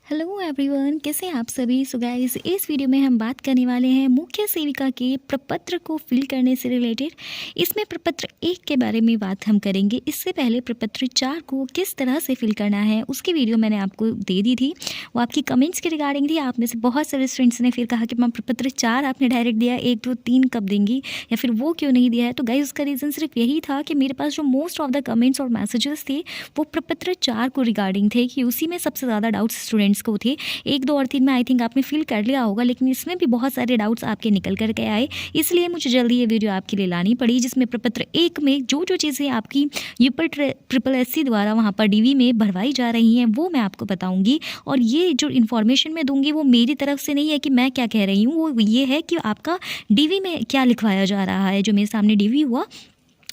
Hello everyone, कैसे हैं आप सभी। सो गाइस, इस वीडियो में हम बात करने वाले हैं मुख्य सेविका के प्रपत्र को फिल करने से रिलेटेड। इसमें प्रपत्र 1 के बारे में बात हम करेंगे। इससे पहले प्रपत्र 4 को किस तरह से फिल करना है उसकी वीडियो मैंने आपको दे दी थी। वो आपकी कमेंट्स के रिगार्डिंग थी। आप में से बहुत सारे स्टूडेंट्स ने फिर कहा कि मैम प्रपत्र 4 आपने डायरेक्ट दिया, 1 2 3 कब देंगी, या फिर वो क्यों नहीं दिया है। तो गाइस, उसका रीज़न सिर्फ यही था कि मेरे पास जो मोस्ट ऑफ द कमेंट्स और मैसेजेस थे वो प्रपत्र 4 को रिगार्डिंग थे, कि उसी में सबसे ज़्यादा डाउट्स स्टूडेंट्स को थे। 1 2 और 3 में आई थिंक आपने फिल कर लिया होगा, लेकिन इसमें भी बहुत सारे डाउट्स आपके निकल कर के आए, इसलिए मुझे जल्दी ये वीडियो आपके लिए लानी पड़ी। जिसमें प्रपत्र 1 में जो जो चीज़ें आपकी यूपी ट्रिपल एससी द्वारा वहाँ पर डीवी में भरवाई जा रही हैं वो मैं आपको बताऊँगी। और ये जो इन्फॉर्मेशन मैं दूँगी वो मेरी तरफ से नहीं है कि मैं क्या कह रही हूँ, वो ये है कि आपका डीवी में क्या लिखवाया जा रहा है। जो मेरे सामने डीवी हुआ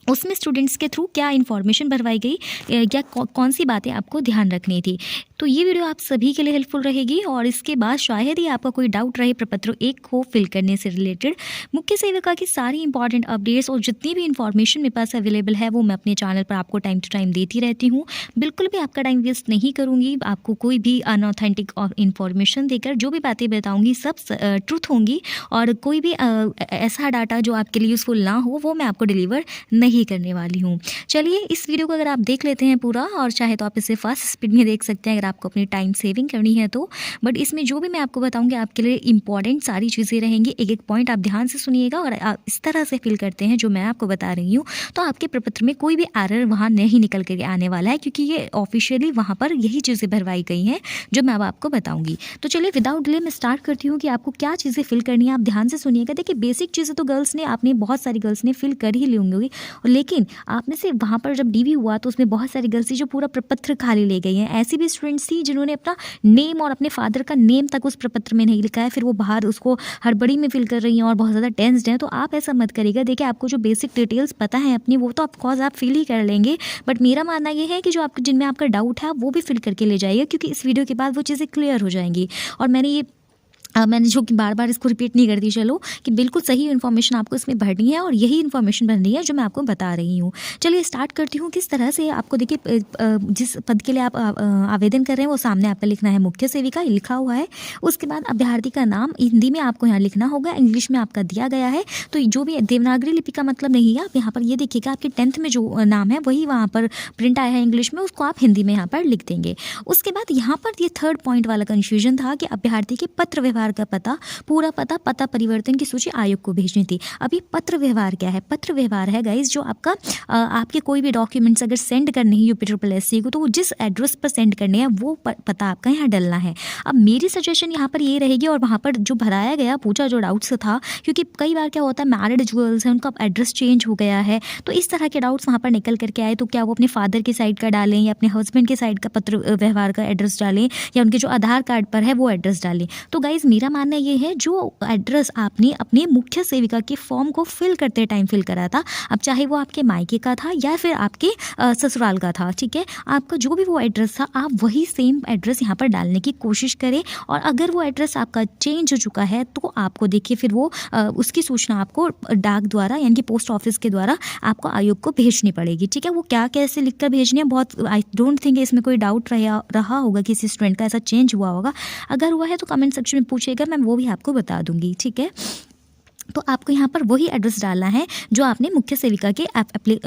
उसमें स्टूडेंट्स के थ्रू क्या इन्फॉर्मेशन भरवाई गई, या कौन सी बातें आपको ध्यान रखनी थी। तो ये वीडियो आप सभी के लिए हेल्पफुल रहेगी। और इसके बाद शायद ही आपका कोई डाउट रहे प्रपत्र 1 को फिल करने से रिलेटेड। मुख्य सेविका की सारी इंपॉर्टेंट अपडेट्स और जितनी भी इन्फॉर्मेशन मेरे पास अवेलेबल है वो मैं अपने चैनल पर आपको टाइम टू टाइम देती रहती हूँ। बिल्कुल भी आपका टाइम वेस्ट नहीं करूँगी। आपको कोई भी अनऑथेंटिक इन्फॉर्मेशन देकर जो भी बातें बताऊँगी सब ट्रूथ होंगी, और कोई भी ऐसा डाटा जो आपके लिए यूज़फुल ना हो वो मैं आपको डिलीवर नहीं करने वाली हूँ। चलिए, इस वीडियो को अगर आप देख लेते हैं पूरा, और चाहे तो आप इसे फास्ट स्पीड में देख सकते हैं अगर आपको अपनी टाइम सेविंग करनी है तो। बट इसमें जो भी मैं आपको बताऊंगी आपके लिए इंपॉर्टेंट सारी चीज़ें रहेंगी। एक एक पॉइंट आप ध्यान से सुनिएगा, और आप इस तरह से फिल करते हैं जो मैं आपको बता रही हूँ, तो आपके प्रपत्र में कोई भी एरर वहाँ नहीं निकल कर आने वाला है, क्योंकि ये ऑफिशियली वहाँ पर यही चीज़ें भरवाई गई हैं जो मैं अब आपको बताऊँगी। तो चलिए, विदाउट डिले मैं स्टार्ट करती हूँ कि आपको क्या चीज़ें फिल करनी है। आप ध्यान से सुनिएगा। देखिए, बेसिक चीज़ें तो गर्ल्स ने आपने बहुत सारी गर्ल्स ने फिल कर ही ली होंगी, लेकिन आप में से वहाँ पर जब डीवी हुआ तो उसमें बहुत सारी गर्ल्स थी जो पूरा प्रपत्र खाली ले गई हैं। ऐसी भी स्टूडेंट्स थी जिन्होंने अपना नेम और अपने फादर का नेम तक उस प्रपत्र में नहीं लिखा है, फिर वो बाहर उसको हड़बड़ी में फिल कर रही हैं और बहुत ज़्यादा टेंस्ड हैं। तो आप ऐसा मत करिएगा। देखिए, आपको जो बेसिक डिटेल्स पता है अपनी वो तो ऑफकोर्स आप फिल ही कर लेंगे, बट मेरा मानना ये है कि जो आपको जिनमें आपका डाउट है वो भी फिल करके ले जाइए, क्योंकि इस वीडियो के बाद वो चीज़ें क्लियर हो जाएंगी। और मैंने जो कि बार बार इसको रिपीट नहीं करती, चलो, कि बिल्कुल सही इन्फॉर्मेशन आपको इसमें भरनी है, और यही इन्फॉर्मेशन भरनी है जो मैं आपको बता रही हूँ। चलिए, स्टार्ट करती हूँ किस तरह से। आपको देखिए, जिस पद के लिए आप आवेदन कर रहे हैं वो सामने आपका लिखना है मुख्य सेविका, लिखा हुआ है। उसके बाद अभ्यर्थी का नाम हिंदी में आपको यहाँ लिखना होगा, इंग्लिश में आपका दिया गया है। तो जो भी देवनागरी लिपि का मतलब नहीं है, आप यहाँ पर ये देखिएगा आपके 10th में जो नाम है वही वहाँ पर प्रिंट आया है इंग्लिश में, उसको आप हिंदी में यहाँ पर लिख देंगे। उसके बाद यहाँ पर ये 3rd पॉइंट वाला कन्फ्यूजन था कि अभ्यर्थी के पत्र व्यवहार का पता, पूरा पता परिवर्तन की सूची आयोग को भेजनी थी। अभी पत्र व्यवहार क्या है? पत्र व्यवहार है गाइस जो आपका आपके कोई भी डॉक्यूमेंट्स अगर सेंड करने हैं यूपी ट्रिपल एससी को, तो वो जिस एड्रेस पर सेंड करने हैं वो पता आपका यहाँ डलना है। अब मेरी सजेशन यहाँ पर ये रहेगी, और वहाँ पर जो भराया गया पूछा जो डाउट्स था, क्योंकि कई बार क्या होता है मैरिड गर्ल्स हैं उनका एड्रेस चेंज हो गया है, तो इस तरह के डाउट्स वहाँ पर निकल करके आए, तो क्या वो अपने फादर के साइड का डालें या अपने हस्बैंड के साइड का पत्र व्यवहार का एड्रेस डालें, या उनके जो आधार कार्ड पर है वो एड्रेस डालें। तो गाइज, मेरा मानना ये है जो एड्रेस आपने अपने मुख्य सेविका के फॉर्म को फिल करते टाइम फिल करा था, अब चाहे वो आपके मायके का था या फिर आपके ससुराल का था, ठीक है, आपका जो भी वो एड्रेस था आप वही सेम एड्रेस यहाँ पर डालने की कोशिश करें। और अगर वो एड्रेस आपका चेंज हो चुका है तो आपको देखिए फिर वो उसकी सूचना आपको डाक द्वारा यानी कि पोस्ट ऑफिस के द्वारा आपको आयोग को भेजनी पड़ेगी, ठीक है। वो क्या कैसे लिख कर भेजनी है, बहुत आई डोंट थिंक इसमें कोई डाउट रहा होगा किसी स्टूडेंट का ऐसा चेंज हुआ होगा। अगर हुआ है तो कमेंट सेक्शन में पूछिएगा, मैं वो भी आपको बता दूंगी, ठीक है। तो आपको यहाँ पर वही एड्रेस डालना है जो आपने मुख्य सेविका के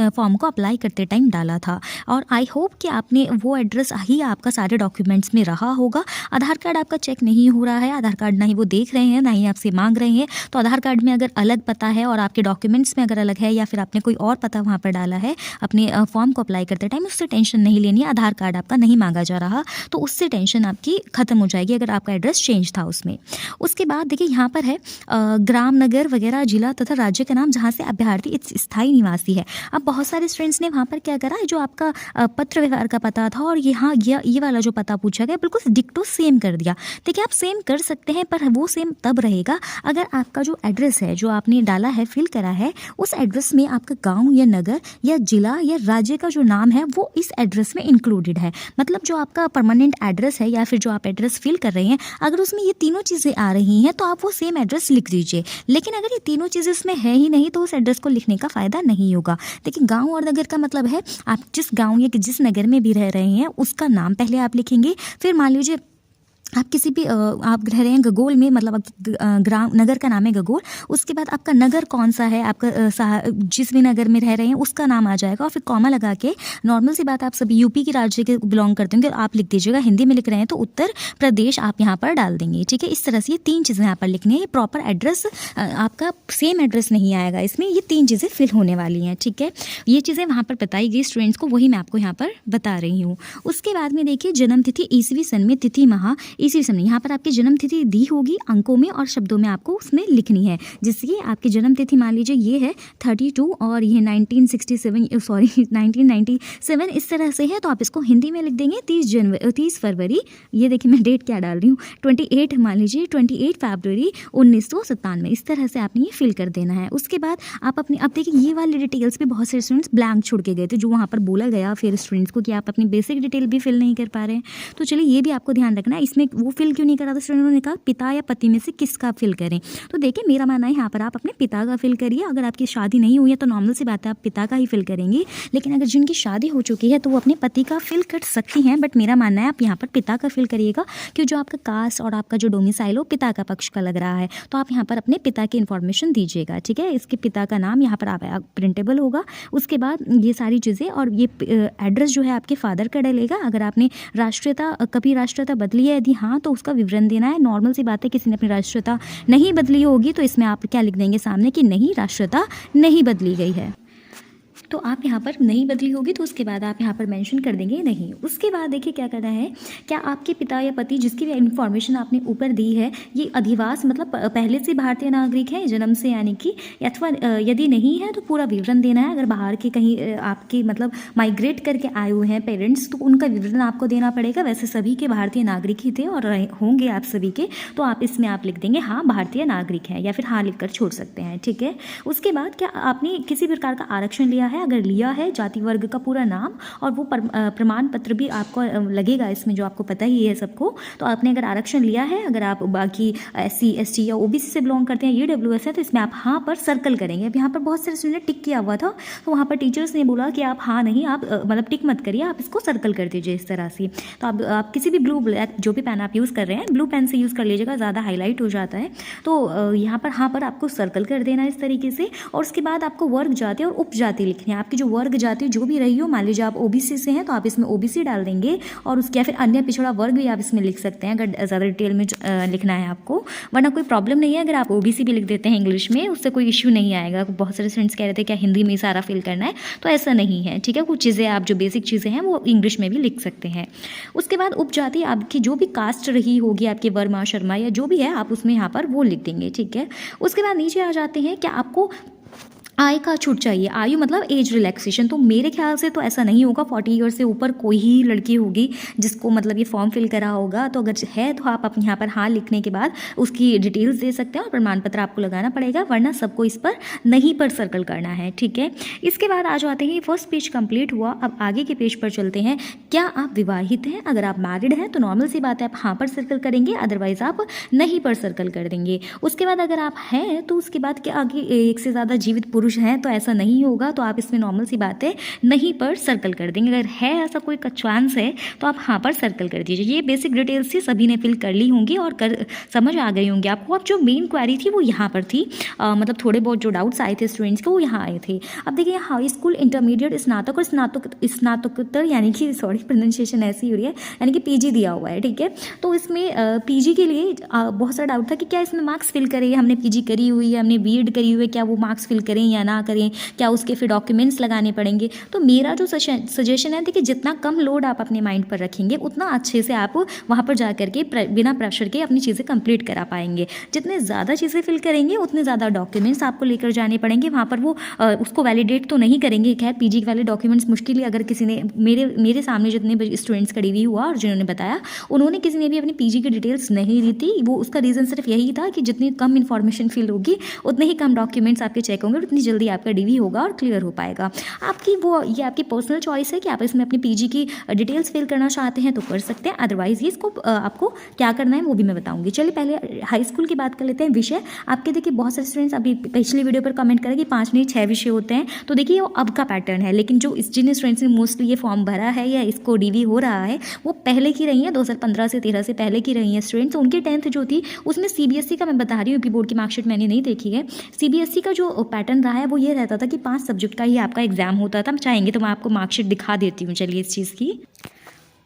फॉर्म को अप्लाई करते टाइम डाला था। और आई होप कि आपने वो एड्रेस ही आपका सारे डॉक्यूमेंट्स में रहा होगा। आधार कार्ड आपका चेक नहीं हो रहा है, आधार कार्ड ना ही वो देख रहे हैं ना ही आपसे मांग रहे हैं, तो आधार कार्ड में अगर अलग पता है और आपके डॉक्यूमेंट्स में अगर अलग है, या फिर आपने कोई और पता वहाँ पर डाला है अपने फॉर्म को अप्लाई करते टाइम, उससे टेंशन नहीं लेनी है। आधार कार्ड आपका नहीं मांगा जा रहा तो उससे टेंशन आपकी खत्म हो जाएगी अगर आपका एड्रेस चेंज था उसमें। उसके बाद देखिए यहाँ पर है ग्राम, नगर वगैरह, जिला तथा राज्य का नाम जहाँ से अभ्यर्थी स्थायी निवासी है। अब बहुत सारे स्टूडेंट्स ने वहाँ पर क्या करा, जो आपका पत्र व्यवहार का पता था और यहाँ ये वाला जो पता पूछा गया बिल्कुल डिक्टो सेम कर दिया। देखिए, आप सेम कर सकते हैं, पर वो सेम तब रहेगा अगर आपका जो एड्रेस है जो आपने डाला है फिल करा है उस एड्रेस में आपका गाँव या नगर या जिला या राज्य का जो नाम है वो इस एड्रेस में इंक्लूडेड है। मतलब जो आपका परमानेंट एड्रेस है या फिर जो आप एड्रेस फिल कर रहे हैं, अगर उसमें ये तीनों चीज़ें आ रही हैं तो आप वो सेम एड्रेस लिख दीजिए। लेकिन अगर ये तीनों चीज़ें इसमें है ही नहीं तो उस एड्रेस को लिखने का फ़ायदा नहीं होगा। देखिए, गांव और नगर का मतलब है आप जिस गांव या जिस नगर में भी रह रहे हैं उसका नाम पहले आप लिखेंगे। फिर मान लीजिए आप किसी भी आप रह रहे हैं गगोल में, मतलब ग्राम नगर का नाम है गगोल, उसके बाद आपका नगर कौन सा है, आपका जिस भी नगर में रह रहे हैं उसका नाम आ जाएगा और फिर कॉमा लगा के नॉर्मल सी बात, आप सभी यूपी के राज्य के बिलोंग करते होंगे, आप लिख दीजिएगा। हिंदी में लिख रहे हैं तो उत्तर प्रदेश आप यहाँ पर डाल देंगे, ठीक है। इस तरह से ये 3 चीज़ें यहाँ पर लिखनी है। ये प्रॉपर एड्रेस आपका सेम एड्रेस नहीं आएगा इसमें, ये 3 चीज़ें फिल होने वाली हैं, ठीक है। ये चीज़ें वहाँ पर बताई गई स्टूडेंट्स को, वही मैं आपको यहाँ पर बता रही हूँ। उसके बाद में देखिए जन्म तिथि ईसवी सन में, तिथि माह ईसवी सन में, यहाँ पर आपकी जन्म तिथि दी होगी अंकों में और शब्दों में आपको उसमें लिखनी है। जिससे कि आपकी जन्म तिथि मान लीजिए ये है 32 और ये 1997 इस तरह से है, तो आप इसको हिंदी में लिख देंगे 30 फरवरी, ये देखिए मैं डेट क्या डाल रही हूँ, 28 मान लीजिए 28 फरवरी 1997, इस तरह से आपने ये फिल कर देना है। उसके बाद आप अपनी, अब देखिए ये वाली डिटेल्स पे बहुत सारे स्टूडेंट्स ब्लैंक छोड़ के गए थे, जो वहाँ पर बोला गया फिर स्टूडेंट्स को कि आप अपनी बेसिक डिटेल भी फिल नहीं कर पा रहे हैं। तो चलिए ये भी आपको ध्यान रखना है। इसमें वो फिल क्यों नहीं करा था स्टूडेंटों ने कहा पिता या पति में से किसका फिल करें। तो देखिए मेरा मानना है यहाँ पर आप अपने पिता का फिल करिए। अगर आपकी शादी नहीं हुई है तो नॉर्मल सी बात है आप पिता का ही फिल करेंगे, लेकिन अगर जिनकी शादी हो चुकी है तो वो अपने पति का फिल कर सकती हैं, बट मेरा मानना है आप यहाँ पर पिता का फिल करिएगा, क्योंकि जो आपका कास्ट और आपका जो डोमिसाइल हो पिता का पक्ष का लग रहा है, तो आप यहाँ पर अपने पिता की इन्फॉर्मेशन दीजिएगा, ठीक है। इसके पिता का नाम यहाँ पर आप प्रिंटेबल होगा। उसके बाद ये सारी चीज़ें और ये एड्रेस जो है आपके फादर का डलेगा। अगर आपने राष्ट्रीयता कभी राष्ट्रीयता बदली है, यदि हाँ तो उसका विवरण देना है। नॉर्मल सी बात है किसी ने अपनी राष्ट्रीयता नहीं बदली होगी तो इसमें आप क्या लिख देंगे सामने कि नहीं, राष्ट्रीयता नहीं बदली गई है। तो आप यहाँ पर नहीं बदली होगी तो उसके बाद आप यहाँ पर मेंशन कर देंगे नहीं। उसके बाद देखिए क्या करना है, क्या आपके पिता या पति जिसकी भी इन्फॉर्मेशन आपने ऊपर दी है ये अधिवास मतलब पहले से भारतीय नागरिक है जन्म से, यानी कि अथवा यदि नहीं है तो पूरा विवरण देना है। अगर बाहर के कहीं आपके मतलब माइग्रेट करके आए हुए हैं पेरेंट्स तो उनका विवरण आपको देना पड़ेगा। वैसे सभी के भारतीय नागरिक ही थे और होंगे आप सभी के, तो आप इसमें आप लिख देंगे हाँ भारतीय नागरिक है, या फिर हाँ लिख कर छोड़ सकते हैं, ठीक है। उसके बाद क्या आपने किसी प्रकार का आरक्षण लिया है, अगर लिया है जाति वर्ग का पूरा नाम और वो प्रमाण पत्र भी आपको लगेगा इसमें, जो आपको पता ही है सबको। तो आपने अगर आरक्षण लिया है, अगर आप बाकी SC ST या OBC से बिलोंग करते हैं, EWS है, तो इसमें आप हाँ पर सर्कल करेंगे। अब यहाँ पर बहुत सारे स्टूडेंट ने टिक किया हुआ था, तो वहाँ पर टीचर्स ने बोला कि आप हाँ नहीं, आप मतलब टिक मत करिए, आप इसको सर्कल कर दीजिए इस तरह से। तो आप किसी भी ब्लू ब्लैक जो भी पेन आप यूज़ कर रहे हैं ब्लू पेन से यूज़ कर लीजिएगा, ज़्यादा हाईलाइट हो जाता है। तो यहाँ पर हाँ पर आपको सर्कल कर देना इस तरीके से। और उसके बाद आपको वर्ग जाति और उपजाति लिखनी है। आपकी जो वर्ग जाति जो भी रही हो, मान लीजिए आप OBC से हैं तो आप इसमें OBC डाल देंगे, और उसके फिर अन्य पिछड़ा वर्ग भी आप इसमें लिख सकते हैं अगर ज़्यादा डिटेल में लिखना है आपको, वरना कोई प्रॉब्लम नहीं है। अगर आप OBC भी लिख देते हैं इंग्लिश में उससे कोई इश्यू नहीं आएगा। बहुत सारे स्टूडेंट्स कह रहे थे क्या हिंदी में सारा फिल करना है, तो ऐसा नहीं है, ठीक है। कुछ चीज़ें आप जो बेसिक चीज़ें हैं वो इंग्लिश में भी लिख सकते हैं। उसके बाद उपजाति आपकी जो भी कास्ट रही होगी, आपके वर्मा शर्मा या जो भी है, आप उसमें यहाँ पर वो लिख देंगे, ठीक है। उसके बाद नीचे आ जाते हैं, क्या आपको आय का छूट चाहिए, आयु मतलब एज रिलैक्सेशन। तो मेरे ख्याल से तो ऐसा नहीं होगा, 40 ईयर से ऊपर कोई ही लड़की होगी जिसको मतलब ये फॉर्म फिल करा होगा। तो अगर है तो आप अपने यहाँ पर हाँ लिखने के बाद उसकी डिटेल्स दे सकते हैं और प्रमाण पत्र आपको लगाना पड़ेगा, वरना सबको इस पर नहीं पर सर्कल करना है, ठीक है। इसके बाद आ जाते हैं, फर्स्ट पेज कंप्लीट हुआ। अब आगे के पेज पर चलते हैं। क्या आप विवाहित हैं? अगर आप मैरिड हैं तो नॉर्मल सी बात है आप हाँ पर सर्कल करेंगे, अदरवाइज आप नहीं पर सर्कल कर देंगे। उसके बाद अगर आप हैं तो उसके बाद क्या आगे एक से ज़्यादा जीवित पुरुष हैं तो ऐसा नहीं होगा, तो आप इसमें नॉर्मल सी बात है नहीं पर सर्कल कर देंगे। अगर है ऐसा कोई चांस है तो आप हाँ पर सर्कल कर दीजिए। ये बेसिक डिटेल्स थी, सभी ने फिल कर ली होंगी और समझ आ गई होंगी आपको। अब जो मेन क्वेरी थी वो यहाँ पर थी, मतलब थोड़े बहुत जो डाउट्स आए थे स्टूडेंट्स के वो यहाँ आए थे। अब देखिए हाई स्कूल इंटरमीडिएट स्नातक और स्नातकोत्तर यानी कि सॉरी प्रोनाउंसिएशन ऐसी हो रही है, यानी कि PG दिया हुआ है, ठीक है। तो इसमें PG के लिए बहुत सारा डाउट था कि क्या इसमें मार्क्स फिल करें, हमने PG करी हुई है, हमने B.Ed करी हुई है, क्या वो मार्क्स फिल करें या ना करें, क्या उसके फिर डॉक्यूमेंट्स लगाने पड़ेंगे। तो मेरा जो सजेशन है, देखिए जितना कम लोड आप अपने माइंड पर रखेंगे उतना अच्छे से आप वहाँ पर जा करके बिना प्रेशर के अपनी चीज़ें कंप्लीट करा पाएंगे। जितने ज़्यादा चीज़ें फिल करेंगे उतने ज़्यादा डॉक्यूमेंट्स आपको लेकर जाने पड़ेंगे वहाँ पर। वो उसको वैलिडेट तो नहीं करेंगे, खैर PG वाले डॉक्यूमेंट्स मुश्किल ही, अगर किसी ने मेरे सामने जितने स्टूडेंट्स का रिव्यू हुआ और जिन्होंने बताया उन्होंने किसी ने भी अपनी PG की डिटेल्स नहीं दी थी। वो उसका रीज़न सिर्फ यही था कि जितनी कम इन्फॉर्मेशन फिल होगी उतने ही कम डॉक्यूमेंट्स आपके चेक होंगे, उतनी जल्दी आपका डीवी होगा और क्लियर हो पाएगा। आपकी ये आपकी पर्सनल चॉइस है कि आप इसमें अपनी पीजी की डिटेल्स फिल करना चाहते हैं तो कर सकते हैं, अदरवाइज ये इसको आपको क्या करना है वो भी मैं बताऊंगी। चलिए पहले हाई स्कूल की बात कर लेते हैं। विषय आपके देखिए बहुत सारे स्टूडेंट्स अभी पिछली वीडियो पर कमेंट करें कि 5 नहीं 6 विषय होते हैं, तो देखिए वो अब का पैटर्न है, लेकिन जो जिन स्टूडेंट्स ने मोस्टली ये फॉर्म भरा है या इसको डीवी हो रहा है वो पहले की रही है, 2015 से 13 से पहले की रही है स्टूडेंट्स। तो उनकी 10th जो थी उसमें सीबीएसई का मैं बता रही हूँ, यूपी बोर्ड की मार्कशीट मैंने नहीं देखी है। सीबीएसई का जो पैटर्न रहा है वो ये रहता था कि 5 सब्जेक्ट का ही आपका एग्जाम होता था। चाहेंगे तो मैं आपको मार्कशीट दिखा देती हूँ, चलिए इस चीज़ की।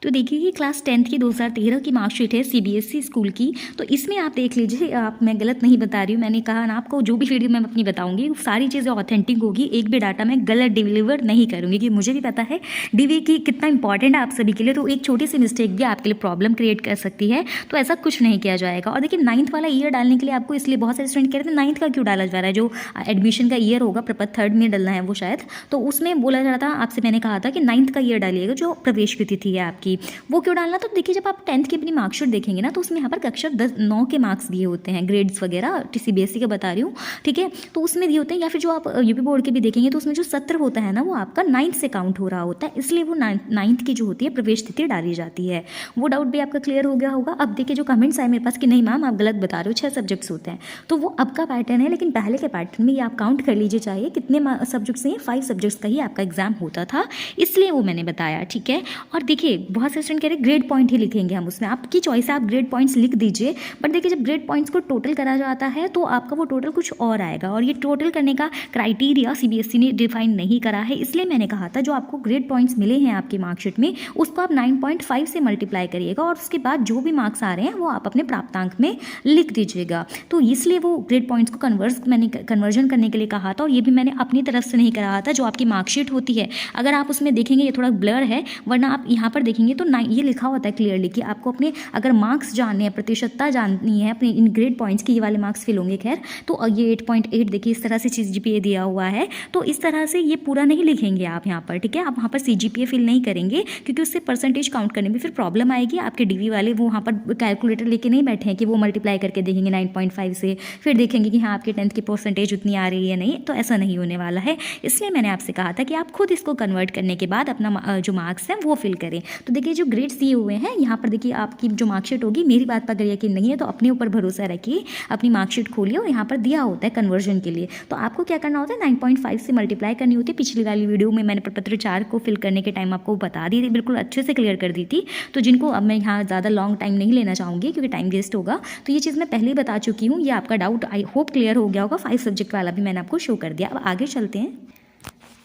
तो देखिए ये क्लास 10th की 2013 की मार्कशीट है सीबीएसई स्कूल की। तो इसमें आप देख लीजिए, आप मैं गलत नहीं बता रही हूँ, मैंने कहा ना आपको जो भी वीडियो मैं अपनी बताऊंगी सारी चीज़ें ऑथेंटिक होगी, एक भी डाटा मैं गलत डिलीवर नहीं करूँगी, क्योंकि मुझे भी पता है डीवी की कितना इंपॉर्टेंट है आप सभी के लिए। तो एक छोटी सी मिस्टेक भी आपके लिए प्रॉब्लम क्रिएट कर सकती है, तो ऐसा कुछ नहीं किया जाएगा। और देखिए 9th वाला ईयर डालने के लिए आपको, इसलिए बहुत सारे स्टूडेंट कह रहे थे 9th का क्यों डाला जा रहा है, जो एडमिशन का ईयर होगा प्रपत्र 3rd में डलना है वो शायद, तो उसमें बोला जा रहा था, आपसे मैंने कहा था कि 9th का ईयर डालिएगा, जो प्रवेश की तिथि है आपकी वो क्यों डालना। तो देखिए जब आप 10th की अपनी मार्कशीट देखेंगे ना तो उसमें यहाँ पर कक्षा 9 के मार्क्स दिए होते हैं, ग्रेड्स वगैरह सीबीएसई का बता रही हूँ, ठीक है, तो उसमें दिए होते हैं। या फिर जो आप यूपी बोर्ड के भी देखेंगे तो उसमें जो सत्र होता है ना वो आपका 9th से काउंट हो रहा होता है, इसलिए वो 9th की जो होती है प्रवेश तिथि डाली जाती है। वो डाउट भी आपका क्लियर हो गया होगा। अब देखिए जो कमेंट्स आए मेरे पास कि नहीं मैम आप गलत बता रहे हो, 6 सब्जेक्ट्स होते हैं, तो वो अब का पैटर्न है, लेकिन पहले के पैटर्न में ये आप काउंट कर लीजिए चाहिए कितने सब्जेक्ट्स हैं, 5 सब्जेक्ट्स का ही आपका एग्जाम होता था, इसलिए वो मैंने बताया, ठीक है। और देखिए बहुत से स्टूडेंट कह रहे ग्रेड पॉइंट ही लिखेंगे हम, उसमें आपकी चॉइस है, आप ग्रेड पॉइंट्स लिख दीजिए। बट देखिए जब ग्रेड पॉइंट्स को टोटल करा जाता है तो आपका वो टोटल कुछ और आएगा, और ये टोटल करने का क्राइटेरिया सीबीएसई ने डिफाइन नहीं करा है, इसलिए मैंने कहा था जो आपको ग्रेड पॉइंट्स मिले हैं आपकी मार्कशीट में उसको आप 9.5 से मल्टीप्लाई करिएगा, और उसके बाद जो भी मार्क्स आ रहे हैं वो आप अपने प्राप्तांक में लिख दीजिएगा। तो इसलिए वो ग्रेड पॉइंट्स को कन्वर्जन करने के लिए कहा था, और ये भी मैंने अपनी तरफ से नहीं करा था। जो आपकी मार्कशीट होती है अगर आप उसमें देखेंगे ये थोड़ा ब्लर है, वरना आप यहाँ पर देखेंगे तो ये लिखा होता है क्लियरली कि आपको अपने अगर मार्क्स जानने हैं, प्रतिशतता जाननी है अपने इन ग्रेड पॉइंट्स की, ये वाले मार्क्स फिल होंगे खैर, तो ये 8.8 देखिए इस तरह से सीजीपीए दिया हुआ है, तो इस तरह से ये पूरा नहीं लिखेंगे आप यहाँ पर, ठीक है। आप वहाँ पर सीजीपीए फिल नहीं करेंगे क्योंकि उससे परसेंटेज काउंट करने में फिर प्रॉब्लम आएगी। आपके डीवी वाले वो वहाँ पर कैलकुलेटर लेके नहीं बैठे हैं कि वो मल्टीप्लाई करके देखेंगे 9.5 से, फिर देखेंगे कि हाँ आपके 10th की परसेंटेज उतनी आ रही है, नहीं, तो ऐसा नहीं होने वाला है। इसलिए मैंने आपसे कहा था कि आप खुद इसको कन्वर्ट करने के बाद अपना जो मार्क्स हैं वो फिल करें। तो देखिए जो ग्रेड्स दिए हुए हैं यहाँ पर देखिए आपकी जो मार्कशीट होगी, मेरी बात पर अगर यकीन नहीं है तो अपने ऊपर भरोसा रखिए, अपनी मार्कशीट खोलिए और यहाँ पर दिया होता है कन्वर्जन के लिए, तो आपको क्या करना होता है 9.5 से मल्टीप्लाई करनी होती है। पिछली वाली वीडियो में मैंने प्रपत्र 4 को फिल करने के टाइम आपको बता दी थी, बिल्कुल अच्छे से क्लियर कर दी थी। तो जिनको अब मैं यहाँ ज़्यादा लॉन्ग टाइम नहीं लेना चाहूँगी क्योंकि टाइम वेस्ट होगा, तो ये चीज़ मैं पहले ही बता चुकी हूँ। ये आपका डाउट आई होप क्लियर हो गया होगा। 5 सब्जेक्ट वाला भी मैंने आपको शो कर दिया। अब आगे चलते हैं।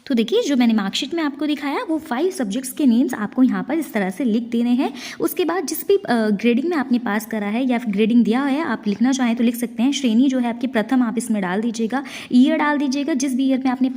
तो देखिए जो मैंने मार्कशीट में आपको दिखाया वो 5 सब्जेक्ट्स के नेम्स आपको यहाँ पर इस तरह से लिख देने हैं। उसके बाद जिस भी ग्रेडिंग में आपने पास करा है या फिर ग्रेडिंग दिया है, आप लिखना चाहें तो लिख सकते हैं। श्रेणी जो है आपकी प्रथम आप इसमें डाल दीजिएगा, ईयर डाल दीजिएगा जिस भी ईयर में आपने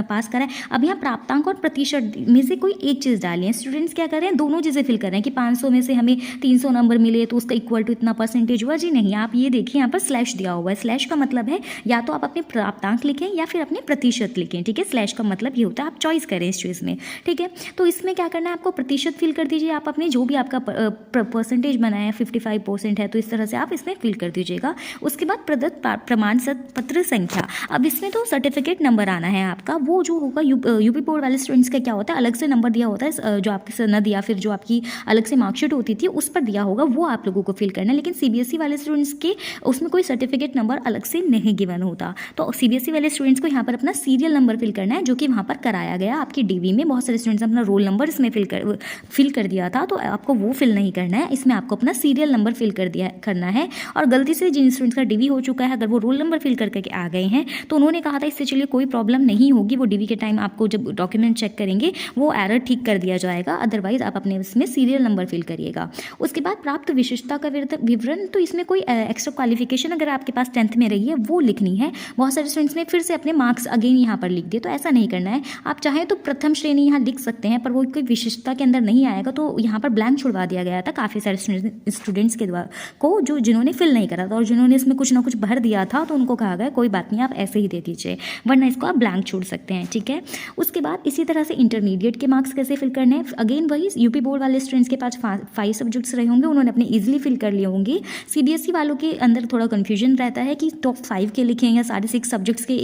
पास करा है। अब यहाँ प्राप्तांक और प्रतिशत में से कोई एक चीज़ डालिए। स्टूडेंट्स क्या कर रहे हैं, दोनों चीज़ें फिल कर रहे हैं कि 500 में से हमें 300 नंबर मिले तो उसका इक्वल टू इतना परसेंटेज हुआ। जी नहीं, आप ये देखिए यहाँ पर स्लैश दिया हुआ है। स्लैश का मतलब है या तो आप अपने प्राप्तांक लिखें या फिर अपने प्रतिशत लिखें, ठीक है। स्लैश का मतलब ये होता है आप चॉइस करें इस चीज़ में, ठीक है। तो इसमें क्या करना है, आपको प्रतिशत फिल कर दीजिए। आप अपने जो भी आपका परसेंटेज बनाया है 55% है तो इस तरह से आप इसमें फिल कर दीजिएगा। उसके बाद प्रदत्त प्रमाण पत्र संख्या, अब इसमें तो सर्टिफिकेट नंबर आना है आपका। वो जो होगा यूपी बोर्ड वाले स्टूडेंट्स का क्या होता है, अलग से नंबर दिया होता है, जो आपकी सनद या फिर जो आपकी अलग से मार्कशीट होती थी उस पर दिया होगा, वो आप लोगों को फिल करना है। लेकिन सीबीएसई वाले स्टूडेंट्स के उसमें कोई सर्टिफिकेट नंबर अलग से नहीं गिवन होता। तो सीबीएसई वाले स्टूडेंट्स को यहाँ पर अपना सीरियल नंबर फिल करना है, जो कि वहाँ पर कराया गया आपकी डीवी में। बहुत सारे स्टूडेंट्स अपना रोल नंबर इसमें फिल कर दिया था, तो आपको वो फिल नहीं करना है। इसमें आपको अपना सीरियल नंबर फिल करना है। और गलती से जिन स्टूडेंट्स का डीवी हो चुका है, अगर वो रोल नंबर फिल करके आ गए हैं तो उन्होंने कहा था इससे चलिए कोई प्रॉब्लम नहीं होगी, वो डीवी के टाइम आपको जब डॉक्यूमेंट चेक करेंगे वो एरर ठीक कर दिया जाएगा। अदरवाइज आप अपने इसमें सीरियल नंबर फिल करिएगा। उसके बाद प्राप्त विशेषता का विवरण, तो इसमें कोई एक्स्ट्रा क्वालिफिकेशन अगर आपके पास 10th में रही है वो लिखनी है। बहुत सारे स्टूडेंट्स ने फिर से अपने मार्क्स अगेन यहाँ पर लिख दिए, तो ऐसा नहीं नहीं करना है। आप चाहें तो प्रथम श्रेणी यहाँ लिख सकते हैं, पर वो कोई विशिष्टता के अंदर नहीं आएगा, तो यहाँ पर ब्लैंक छुड़वा दिया गया था काफ़ी सारे स्टूडेंट्स के द्वारा को, जो जिन्होंने फिल नहीं करा था और जिन्होंने इसमें कुछ ना कुछ भर दिया था, तो उनको कहा गया कोई बात नहीं, आप ऐसे ही दे दीजिए, वरना इसको आप ब्लैंक छोड़ सकते हैं। ठीक है, उसके बाद इसी तरह से इंटरमीडिएट के मार्क्स कैसे फिल करने हैं, अगेन वही यूपी बोर्ड वाले स्टूडेंट्स के पास 5 सब्जेक्ट्स रहे होंगे, उन्होंने अपने ईजिली फिल कर लिए होंगे। सीबीएसई वालों के अंदर थोड़ा कन्फ्यूजन रहता है कि टॉप 5 के लिखें या सारे 6 सब्जेक्ट्स के।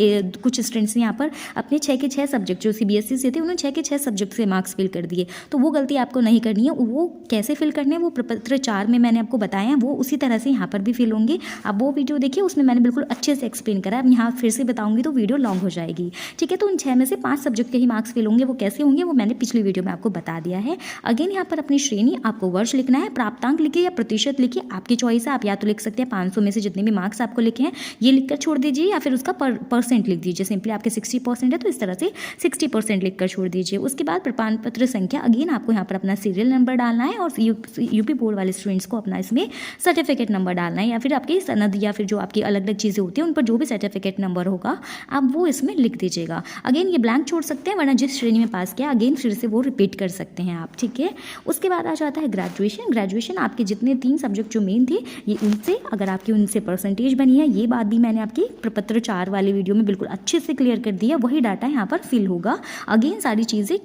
कुछ स्टूडेंट्स ने यहाँ पर अपने 6 के 6 सब्जेक्ट जो सीबीएसई से थे, उन्होंने 6 के 6 सब्जेक्ट से मार्क्स फिल कर दिए, तो वो गलती आपको नहीं करनी है। वो कैसे फिल करने हैं वो प्रपत्र 4 में मैंने आपको बताया है, वो उसी तरह से यहाँ पर भी फिल होंगे। आप वो वीडियो देखिए, उसमें मैंने बिल्कुल अच्छे से एक्सप्लेन करा है। अब यहाँ फिर से बताऊंगी तो वीडियो लॉन्ग हो जाएगी। ठीक है, तो उन 6 में से 5 सब्जेक्ट के ही मार्क्स फिल होंगे, वो कैसे होंगे वो मैंने पिछली वीडियो में आपको बता दिया है। अगेन यहाँ पर अपनी श्रेणी आपको वर्ष लिखना है, प्राप्तांक लिखिए या प्रतिशत लिखिए, आपकी चॉइस है। आप या तो लिख सकते हैं 500 में से जितने भी मार्क्स आपको लिखे हैं ये लिखकर छोड़ दीजिए, या फिर उसका परसेंट लिख दीजिए। सिंपली आपके 60% है तो इस तरह से 60% लिखकर छोड़ दीजिए। उसके बाद प्रमाण पत्र संख्या, अगेन आपको यहाँ पर अपना सीरियल नंबर डालना है, और यूपी बोर्ड वाले स्टूडेंट्स को अपना इसमें सर्टिफिकेट नंबर डालना है, या फिर आपकी सनद या फिर जो आपकी अलग अलग चीज़ें होती हैं उन पर जो भी सर्टिफिकेट नंबर होगा आप वो इसमें लिख दीजिएगा। अगेन ये ब्लैंक छोड़ सकते हैं, वरना जिस श्रेणी में पास किया अगेन फिर से वो रिपीट कर सकते हैं आप। ठीक है, उसके बाद आ जाता है ग्रेजुएशन। ग्रेजुएशन आपके जितने 3 सब्जेक्ट जो मेन थे ये उनसे, अगर आपकी उनसे परसेंटेज बनी है, ये बात भी मैंने आपकी प्रपत्र 4 वाले वीडियो में बिल्कुल अच्छे से क्लियर कर दिया, वही डाटा यहाँ पर फिल होगा। अगेन सारी चीज़ें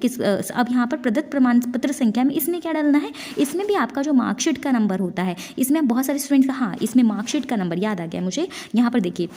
अब यहाँ पर प्रदत्त प्रमाण पत्र संख्या में इसमें क्या डालना है, इसमें भी आपका जो मार्कशीट का नंबर होता है, इसमें बहुत सारे स्टूडेंट्स का, हाँ इसमें मार्कशीट का नंबर याद आ गया मुझे। यहाँ पर देखिए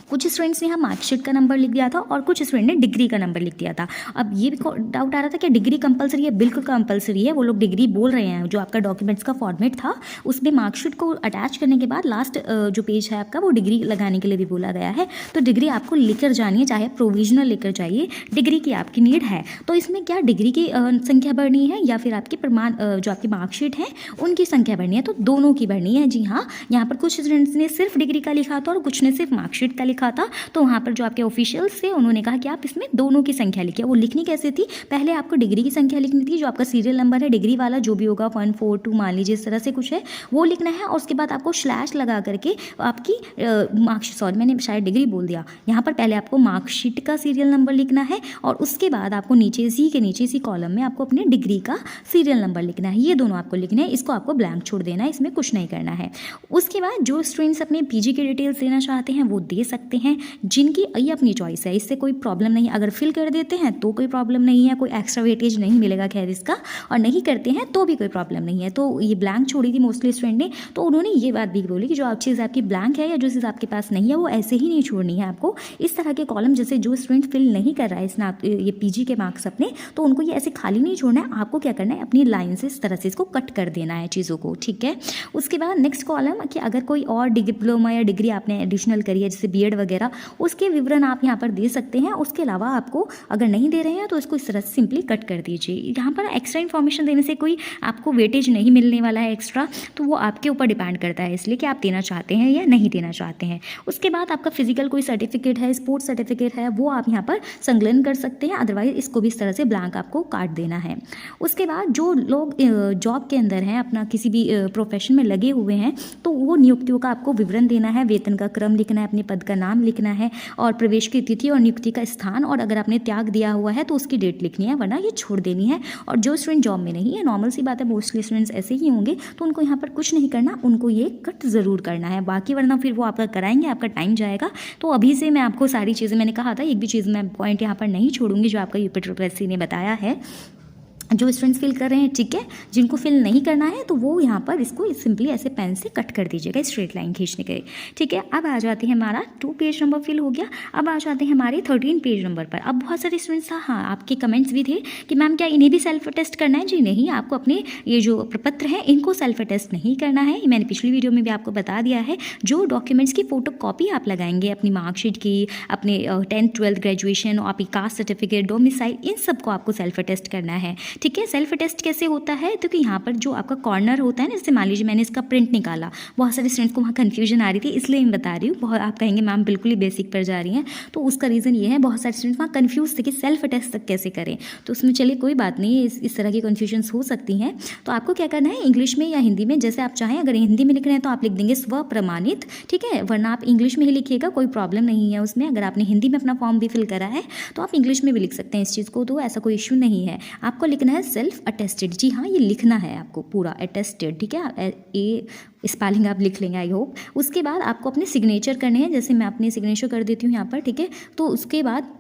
कुछ स्टूडेंट्स ने यहाँ मार्कशीट का नंबर लिख दिया था और कुछ स्टूडेंट ने डिग्री का नंबर लिख दिया था। अब ये भी डाउट आ रहा था कि डिग्री कंपलसरी है, बिल्कुल कंपलसरी है। वो लोग डिग्री बोल रहे हैं, जो आपका डॉक्यूमेंट्स का फॉर्मेट था उसमें मार्कशीट को अटैच करने के बाद लास्ट जो पेज है आपका वो डिग्री लगाने के लिए भी बोला गया है। तो डिग्री आपको लेकर जानी है, चाहे प्रोविजनल लेकर जाइए, डिग्री की आपकी नीड है। तो इसमें क्या डिग्री की संख्या बढ़नी है या फिर आपकी प्रमाण जो आपकी मार्कशीट है उनकी संख्या बढ़नी है, तो दोनों की बढ़नी है। जी हाँ, यहाँ पर कुछ स्टूडेंट्स ने सिर्फ डिग्री का लिखा था और कुछ ने सिर्फ मार्कशीट का लिखा था, तो वहाँ पर जो आपके ऑफिशियल्स थे उन्होंने कहा कि आप इसमें दोनों की संख्या लिखिए। वो लिखनी कैसे थी, पहले आपको डिग्री की संख्या लिखनी थी, जो आपका सीरियल नंबर है डिग्री वाला जो भी होगा 1 4 2 मान लीजिए इस तरह से कुछ है वो लिखना है, और उसके बाद आपको स्लैश लगा करके आपकी मार्कशीट, सॉरी मैंने शायद डिग्री बोल दिया, यहाँ पर पहले आपको मार्कशीट का सीरियल नंबर लिखना है और उसके बाद आपको नीचे इसी के नीचे इसी कॉलम में आपको अपने डिग्री का सीरियल नंबर लिखना है। ये दोनों आपको लिखना है, इसको आपको ब्लैंक छोड़ देना है, इसमें कुछ नहीं करना है। उसके बाद जो स्टूडेंट्स अपने पीजी की डिटेल्स देना चाहते हैं वो दे सकते हैं, जिनकी ये अपनी चॉइस है, इससे कोई प्रॉब्लम नहीं। अगर फिल कर देते हैं तो कोई प्रॉब्लम नहीं है, कोई एक्स्ट्रा वेटेज नहीं मिलेगा खैर इसका, और नहीं करते हैं तो भी कोई प्रॉब्लम नहीं है। तो ये ब्लैंक छोड़ी थी मोस्टली स्टूडेंट ने, तो उन्होंने ये बात भी बोली कि जो चीज़ आपकी ब्लैंक है या जो चीज़ आपके पास नहीं है वो ऐसे ही नहीं छोड़नी है आपको। इस तरह के कॉलम जैसे जो स्टूडेंट फिल नहीं कर रहा है ये पीजी के मार्क्स अपने, तो उनको ये ऐसे खाली नहीं छोड़ना है, आपको क्या करना है अपनी लाइन से इस तरह से इसको कट कर देना है चीज़ों को। ठीक है, उसके बाद नेक्स्ट कॉलम कि अगर कोई और डिप्लोमा या डिग्री आपने एडिशनल करी है जैसे बीएड वगैरह, उसके विवरण आप यहाँ पर दे सकते हैं। उसके अलावा आपको अगर नहीं दे रहे हैं तो इसको इस तरह से सिंपली कट कर दीजिए। यहाँ पर एक्स्ट्रा इन्फॉर्मेशन देने से कोई आपको वेटेज नहीं मिलने वाला है एक्स्ट्रा, तो वो आपके ऊपर डिपेंड करता है, इसलिए कि आप देना चाहते हैं या नहीं देना चाहते हैं। उसके बाद आपका फिजिकल कोई सर्टिफिकेट है, स्पोर्ट्स सर्टिफिकेट है, वो आप यहाँ पर संकलन कर सकते हैं, अदरवाइज इसको भी इस तरह से ब्लैंक आपको काट देना है। उसके बाद जो लोग जॉब के अंदर हैं, अपना किसी भी प्रोफेशन में लगे हुए हैं, तो वो नियुक्तियों का आपको विवरण देना है, वेतन का क्रम लिखना है, अपने पद का नाम लिखना है और प्रवेश की तिथि और नियुक्ति का स्थान, और अगर आपने त्याग दिया हुआ है तो उसकी डेट लिखनी है, वरना ये छोड़ देनी है। और जो स्टूडेंट जॉब में नहीं है, नॉर्मल सी बात है, मोस्टली स्टूडेंट्स ऐसे ही होंगे, तो उनको यहाँ पर कुछ नहीं करना, उनको ये कट ज़रूर करना है, बाकी वरना फिर वो आपका कराएंगे, आपका टाइम जाएगा। तो अभी से मैं आपको सारी चीज़ें, मैंने कहा था एक भी चीज़ मैं पॉइंट यहाँ पर नहीं छोड़ूंगी जो आपका यूपीएससी ने बताया है। जो स्टूडेंट्स फिल कर रहे हैं ठीक है, जिनको फिल नहीं करना है तो वो यहाँ पर इसको सिंपली ऐसे पेन से कट कर दीजिएगा स्ट्रेट लाइन खींचने के। ठीक है, अब आ जाते हैं हमारा 2 पेज नंबर फिल हो गया। अब आ जाते हैं हमारे 13 पेज नंबर पर। अब बहुत सारे स्टूडेंट्स हाँ आपके कमेंट्स भी थे कि मैम क्या इन्हें भी सेल्फ टेस्ट करना है। जी नहीं, आपको अपने ये जो प्रपत्र हैं इनको सेल्फ टेस्ट नहीं करना है, मैंने पिछली वीडियो में भी आपको बता दिया है। जो डॉक्यूमेंट्स की फोटो कॉपी आप लगाएंगे अपनी मार्कशीट की, अपने 10th 12th ग्रेजुएशन, आपकी कास्ट सर्टिफिकेट, डोमिसाइल, इन सबको आपको सेल्फ टेस्ट करना है। ठीक है। सेल्फ अटेस्ट कैसे होता है, तो कि यहाँ पर जो आपका कॉर्नर होता है ना, जैसे मान लीजिए मैंने इसका प्रिंट निकाला, बहुत सारे स्टूडेंट्स को वहाँ कन्फ्यूजन आ रही थी, इसलिए मैं बता रही हूँ। बहुत आप कहेंगे मैम बिल्कुल ही बेसिक पर जा रही हैं, तो उसका रीज़न ये है, बहुत सारे स्टूडेंट्स वहाँ कन्फ्यूज थे कि सेल्फ अटेस्ट तक कैसे करें। तो उसमें चलिए कोई बात नहीं, इस तरह की कन्फ्यूजन्स हो सकती हैं। तो आपको क्या करना है, इंग्लिश में या हिंदी में जैसे आप चाहें, अगर हिंदी में लिख रहे हैं तो आप लिख देंगे स्व प्रमाणित, ठीक है, वरना आप इंग्लिश में ही लिखिएगा, कोई प्रॉब्लम नहीं है उसमें। अगर आपने हिंदी में अपना फॉर्म भी फिल करा है तो आप इंग्लिश में भी लिख सकते हैं इस चीज़ को, तो ऐसा कोई इशू नहीं है। आपको लिखना है सेल्फ अटेस्टेड, जी हाँ, ये लिखना है आपको पूरा अटेस्टेड, ठीक है, ये स्पेलिंग आप लिख लेंगे आई होप। उसके बाद आपको अपने सिग्नेचर करने हैं, जैसे मैं अपने सिग्नेचर कर देती हूँ यहाँ पर, ठीक है। तो उसके बाद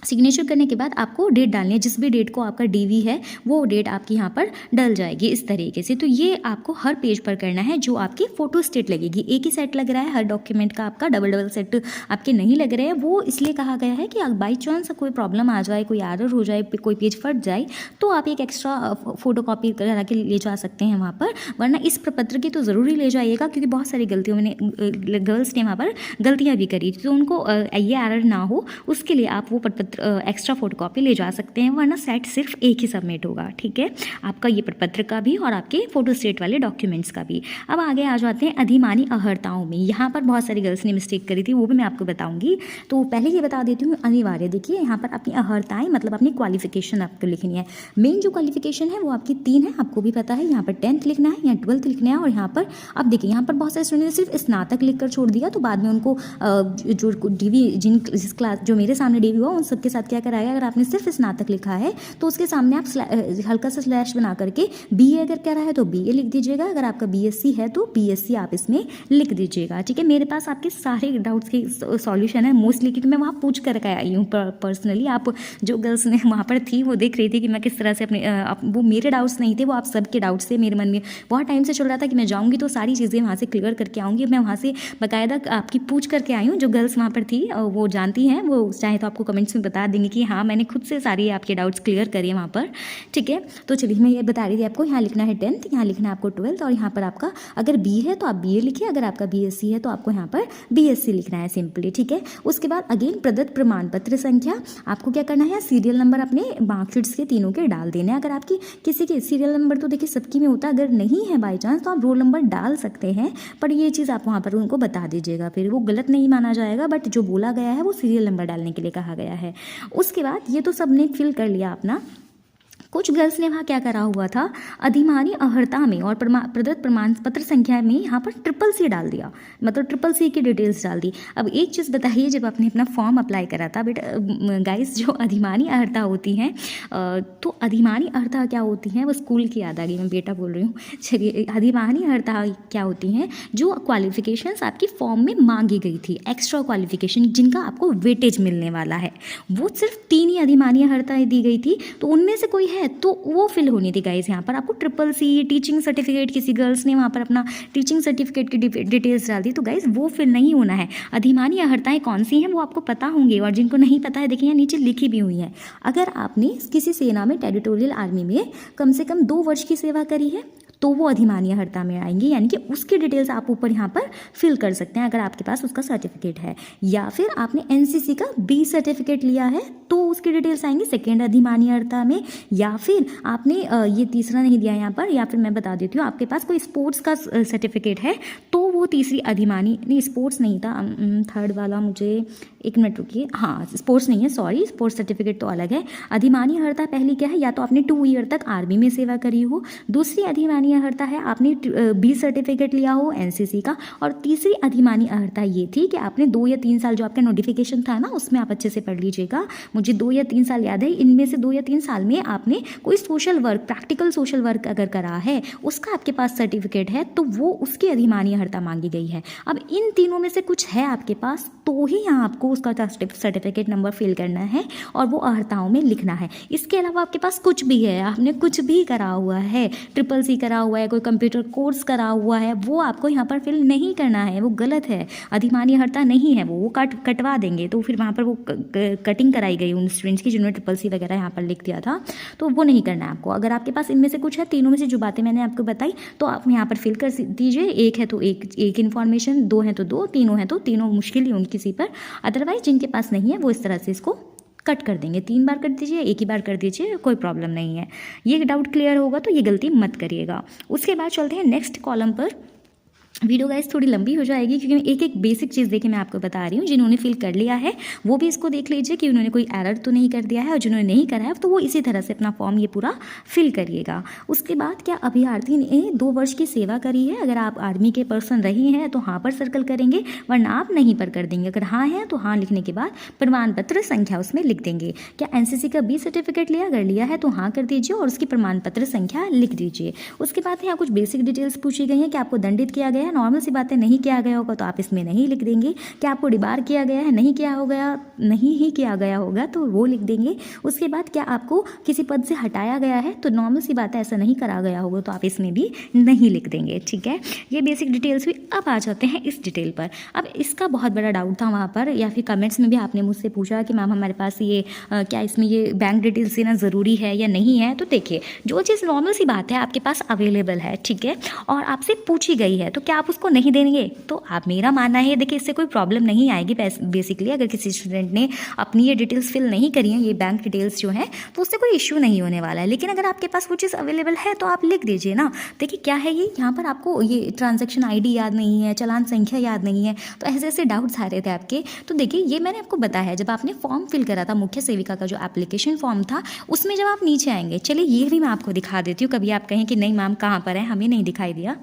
सिग्नेचर करने के बाद आपको डेट डालनी है, जिस भी डेट को आपका डीवी है वो डेट आपकी यहाँ पर डल जाएगी इस तरीके से। तो ये आपको हर पेज पर करना है, जो आपकी फ़ोटो स्टेट लगेगी। एक ही सेट लग रहा है हर डॉक्यूमेंट का, आपका डबल डबल सेट आपके नहीं लग रहे हैं। वो इसलिए कहा गया है कि बाई चांस कोई प्रॉब्लम आ जाए, कोई एरर हो जाए, कोई पेज फट जाए, तो आप एक एक्स्ट्रा फ़ोटो कॉपी करा के ले जा सकते हैं वहाँ पर, वरना इस प्रपत्र की तो ज़रूरी ले जाइएगा, क्योंकि बहुत सारी गलतियों में गर्ल्स ने वहाँ पर गलतियाँ भी करी, तो उनको ये एरर ना हो उसके लिए आप वो प्रपत्र एक्स्ट्रा फोटोकॉपी ले जा सकते हैं, वरना सेट सिर्फ एक ही सबमिट होगा, ठीक है, आपका ये प्रपत्र का भी और आपके फोटो स्टेट वाले डॉक्यूमेंट्स का भी। अब आगे आ जाते हैं अधिमानी अहर्ताओं में। यहाँ पर बहुत सारी गर्ल्स ने मिस्टेक करी थी, वो भी मैं आपको बताऊंगी। तो पहले ये बता देती हूँ अनिवार्य, देखिए यहाँ पर अपनी अहर्ताएँ मतलब अपनी क्वालिफिकेशन आपको लिखनी है। मेन जो क्वालिफिकेशन है वो आपकी 3 है, आपको भी पता है। यहाँ पर 10th लिखना है या 12th लिखना है, और यहाँ पर अब देखिए यहाँ पर बहुत सारे स्टूडेंट ने सिर्फ स्नातक लिख कर छोड़ दिया, तो बाद में उनको जो डीवी जिस क्लास जो मेरे सामने डीवी हुआ उन सबके साथ क्या कराया, अगर आपने सिर्फ स्नातक लिखा है तो उसके सामने आप हल्का सा स्लैश बना करके बीए अगर कह रहा है तो बीए लिख दीजिएगा, अगर आपका बीएससी है तो बीएससी आप इसमें लिख दीजिएगा, ठीक है। मेरे पास आपके सारे डाउट्स की सॉल्यूशन है मोस्टली, क्योंकि मैं वहाँ पूछ कर आई हूँ पर्सनली। आप जो गर्ल्स ने वहाँ पर थी वो देख रही थी कि मैं किस तरह से अपने वो मेरे डाउट्स नहीं थे, वो आप सबके डाउट्स थे। मेरे मन में बहुत टाइम से चल रहा था कि मैं जाऊँगी तो सारी चीज़ें वहाँ से क्लियर करके आऊँगी। मैं वहाँ से बाकायदा आपकी पूछ करके आई हूँ, जो गर्ल्स वहाँ पर थी वो जानती हैं, वो चाहे तो आपको कमेंट्स में बता देंगे कि हाँ मैंने खुद से सारी आपके डाउट्स क्लियर करिए वहाँ पर, ठीक है। तो चलिए मैं ये बता रही थी आपको, यहाँ लिखना है 10th, यहाँ लिखना है आपको 12th, और यहाँ पर आपका अगर बी है तो आप बीए लिखिए, अगर आपका बीएससी है तो आपको यहाँ पर बीएससी लिखना है सिंपली, ठीक है। उसके बाद अगेन प्रदत्त प्रमाण पत्र संख्या, आपको क्या करना है, सीरियल नंबर अपने मार्कशीट्स के तीनों के डाल देने हैं। अगर आपकी किसी के सीरियल नंबर तो देखिए सबकी में होता है, अगर नहीं है बाई चांस तो आप रोल नंबर डाल सकते हैं, पर ये चीज़ आप वहाँ पर उनको बता दीजिएगा, फिर वो गलत नहीं माना जाएगा। बट जो बोला गया है वो सीरियल नंबर डालने के लिए कहा गया है। उसके बाद ये तो सबने फिल कर लिया अपना। कुछ गर्ल्स ने वहाँ क्या करा हुआ था, अधिमानी अहर्ता में और प्रदत्त प्रमाण पत्र संख्या में यहाँ पर CCC डाल दिया, मतलब CCC की डिटेल्स डाल दी। अब एक चीज़ बताइए, जब आपने अपना फॉर्म अप्लाई करा था बेटा गाइस, जो अधिमानी अहर्ता होती हैं, तो अधिमानी अहर्ता क्या होती हैं, वो स्कूल की याद आ गई, मैं बेटा बोल रही हूँ। चलिए, अधिमानी अहर्ता क्या होती हैं, जो क्वालिफिकेशंस आपकी फॉर्म में मांगी गई थी, एक्स्ट्रा क्वालिफिकेशन जिनका आपको वेटेज मिलने वाला है, वो सिर्फ 3 ही अधिमानी अहर्ताएँ दी गई थी, तो उनमें से कोई तो वो फिल होनी थी गाइस। यहाँ पर आपको CCC टीचिंग सर्टिफिकेट, किसी गर्ल्स ने वहाँ पर अपना टीचिंग सर्टिफिकेट की डिटेल्स डाल दी, तो गाइस वो फिल नहीं होना है। अधिमानी अहर्ताएँ कौन सी हैं वो आपको पता होंगे, और जिनको नहीं पता है देखिए यहाँ नीचे लिखी भी हुई है। अगर आपने किसी सेना में टेरिटोरियल आर्मी में कम से कम 2 वर्ष की सेवा करी है तो वो अधिमानी अहर्ता में आएंगी, यानी कि उसकी डिटेल्स आप ऊपर यहाँ पर फिल कर सकते हैं अगर आपके पास उसका सर्टिफिकेट है। या फिर आपने एनसीसी का बी सर्टिफिकेट लिया है तो उसकी डिटेल्स आएंगी सेकेंड अधिमानी अहर्ता में। या फिर आपने ये तीसरा नहीं दिया यहाँ पर, या फिर मैं बता देती हूँ, आपके पास कोई स्पोर्ट्स का सर्टिफिकेट है तो वो तीसरी अधिमानी, नहीं स्पोर्ट्स नहीं था, थर्ड वाला, मुझे 1 मिनट रुकिए, हाँ स्पोर्ट्स नहीं है, सॉरी, स्पोर्ट्स सर्टिफिकेट तो अलग है। अधिमानी अहर्ता पहली क्या है, या तो आपने 2 ईयर तक आर्मी में सेवा करी हो, दूसरी अधिमानी अहर्ता है आपने बी सर्टिफिकेट लिया हो एनसीसी का, और तीसरी अधिमानी अहर्ता ये थी कि आपने 2 या 3 साल, जो आपका नोटिफिकेशन था ना उसमें आप अच्छे से पढ़ लीजिएगा, मुझे 2 या 3 साल याद है, इनमें से 2 या 3 साल में आपने कोई social work, practical social work अगर करा है, उसका आपके पास सर्टिफिकेट है तो वो उसकी अधिमानी अहर्ता मांगी गई है। अब इन तीनों में से कुछ है आपके पास तो ही यहाँ आपको उसका सर्टिफिकेट नंबर फिल करना है और वो अहर्ताओं में लिखना है। इसके अलावा आपके पास कुछ भी है, आपने कुछ भी करा हुआ है, CCC करा हुआ है, कोई कंप्यूटर कोर्स करा हुआ है, वो आपको यहाँ पर फिल नहीं करना है, वो गलत है, अधिमानी अहर्ता नहीं है, वो कटवा देंगे। तो फिर वहाँ पर वो कटिंग कराई गई उन स्टूडेंट्स की जिन्होंने CCC वगैरह यहाँ पर लिख दिया था, तो वो नहीं करना है आपको। अगर आपके पास इनमें से कुछ है, तीनों में से जो बातें मैंने आपको बताई, तो आप यहाँ पर फिल कर दीजिए। एक है तो एक इन्फॉर्मेशन, 2 है तो 2, तीनों है तो तीनों मुश्किल ही होंगी किसी पर। अदरवाइज जिनके पास नहीं है वो इस तरह से इसको कट कर देंगे। 3 बार कर दीजिए, एक ही बार कर दीजिए, कोई प्रॉब्लम नहीं है। ये डाउट क्लियर होगा तो ये गलती मत करिएगा। उसके बाद चलते हैं नेक्स्ट कॉलम पर। वीडियो गाइस थोड़ी लंबी हो जाएगी क्योंकि एक एक बेसिक चीज़ देखिए मैं आपको बता रही हूँ। जिन्होंने फिल कर लिया है वो भी इसको देख लीजिए कि उन्होंने कोई एरर तो नहीं कर दिया है, और जिन्होंने नहीं करा है तो वो इसी तरह से अपना फॉर्म ये पूरा फिल करिएगा। उसके बाद क्या अभ्यर्थी ने 2 वर्ष की सेवा करी है? अगर आप आर्मी के पर्सन रही हैं तो हाँ पर सर्कल करेंगे, वरना आप नहीं पर कर देंगे। अगर हाँ है तो हाँ लिखने के बाद प्रमाण पत्र संख्या उसमें लिख देंगे। क्या एनसीसी का 20 सर्टिफिकेट लिया? अगर लिया है तो हाँ कर दीजिए और उसकी प्रमाण पत्र संख्या लिख दीजिए। उसके बाद यहाँ कुछ बेसिक डिटेल्स पूछी गई हैं कि आपको दंडित किया गया है, नॉर्मल सी बातें, नहीं किया गया होगा तो आप इसमें नहीं लिख देंगे। क्या आपको डिबार किया गया है? नहीं किया होगा, नहीं ही किया गया होगा तो वो लिख देंगे। उसके बाद क्या आपको किसी पद से हटाया गया है? तो नॉर्मल सी बात है ऐसा नहीं करा गया होगा तो आप इसमें भी नहीं लिख देंगे। ठीक है, ये बेसिक डिटेल्स हुई। अब आ जाते हैं इस डिटेल पर। अब इसका बहुत बड़ा डाउट था वहाँ पर, या फिर कमेंट्स में भी आपने मुझसे पूछा कि मैम हमारे पास ये क्या इसमें ये बैंक डिटेल्स देना ज़रूरी है या नहीं है? तो देखिए, जो चीज़ नॉर्मल सी बात है आपके पास अवेलेबल है, ठीक है, और आपसे पूछी गई है तो क्या आप उसको नहीं देंगे? तो आप, मेरा मानना है देखिए इससे कोई प्रॉब्लम नहीं आएगी। बेसिकली अगर किसी स्टूडेंट ने अपनी ये डिटेल्स फिल नहीं करी हैं, ये बैंक डिटेल्स जो हैं, तो उससे कोई इश्यू नहीं होने वाला है। लेकिन अगर आपके पास वो चीज़ अवेलेबल है तो आप लिख दीजिए ना। देखिए क्या है ये, यहाँ पर आपको ये ट्रांजैक्शन आईडी याद नहीं है, चालान संख्या याद नहीं है, तो ऐसे ऐसे डाउट्स आ रहे थे आपके। तो देखिए ये मैंने आपको बताया, जब आपने फॉर्म फिल करा था मुख्य सेविका का जो एप्लीकेशन फॉर्म था, उसमें जब आप नीचे आएंगे, चलिए ये भी मैं आपको दिखा देती हूँ। कभी आप कहें कि नहीं मैम कहाँ पर है, हमें नहीं दिखाई दिया।